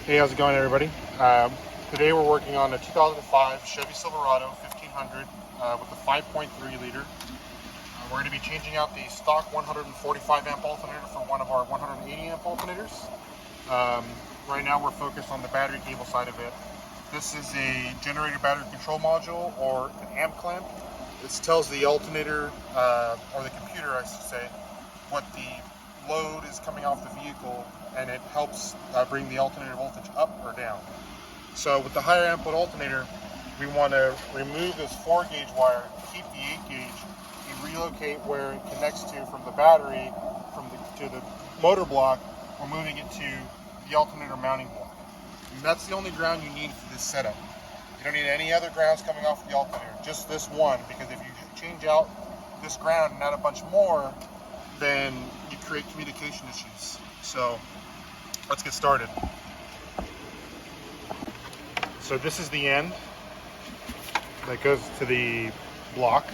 Hey, how's it going, everybody? Today we're working on a 2005 Chevy Silverado 1500 with a 5.3 liter. We're going to be changing out the stock 145 amp alternator for one of our 180 amp alternators. Right now we're focused on the battery cable side of it. This is a generator battery control module, or an amp clamp. This tells the alternator, or the computer I should say, what the load is coming off the vehicle, and it helps bring the alternator voltage up or down. So with the higher output alternator, we want to remove this 4 gauge wire, keep the 8 gauge, and relocate where it connects to from the battery to the motor block. We're moving it to the alternator mounting block. And that's the only ground you need for this setup. You don't need any other grounds coming off the alternator, just this one, because if you change out this ground and add a bunch more, then you create communication issues. So let's get started. So this is the end that goes to the block,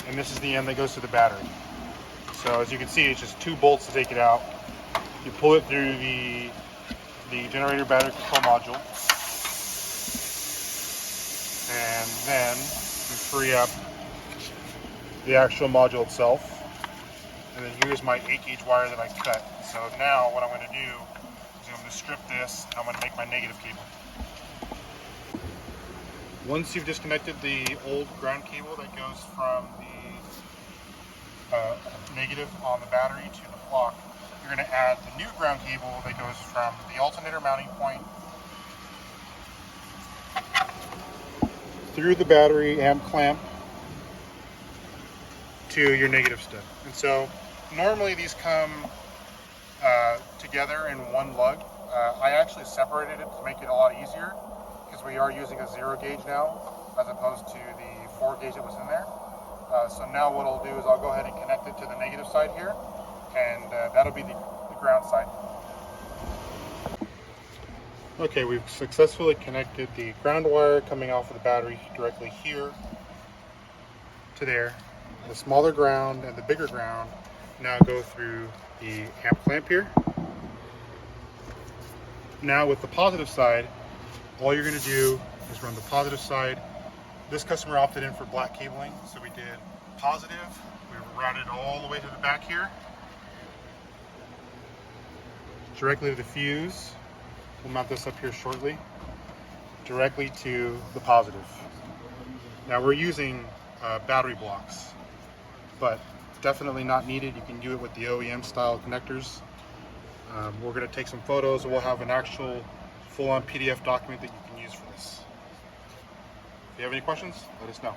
and this is the end that goes to the battery. So as you can see, it's just 2 bolts to take it out. You pull it through the generator battery control module, and then you free up the actual module itself. And then here's my 8 gauge wire that I cut. So now what I'm going to do is I'm going to strip this, and I'm going to make my negative cable. Once you've disconnected the old ground cable that goes from the negative on the battery to the block, you're going to add the new ground cable that goes from the alternator mounting point through the battery amp clamp to your negative stud. And so normally these come together in one lug. I actually separated it to make it a lot easier, because we are using a 0 gauge now as opposed to the 4 gauge that was in there. So now what I'll do is I'll go ahead and connect it to the negative side here, and that'll be the ground side. Okay, we've successfully connected the ground wire coming off of the battery directly here to there. The smaller ground and the bigger ground now go through the amp clamp here. Now with the positive side, all you're going to do is run the positive side. This customer opted in for black cabling, so we did positive. We routed all the way to the back here, directly to the fuse. We'll mount this up here shortly, directly to the positive. Now we're using battery blocks, but definitely not needed. You can do it with the OEM style connectors. We're going to take some photos, and we'll have an actual full-on PDF document that you can use for this. If you have any questions, let us know.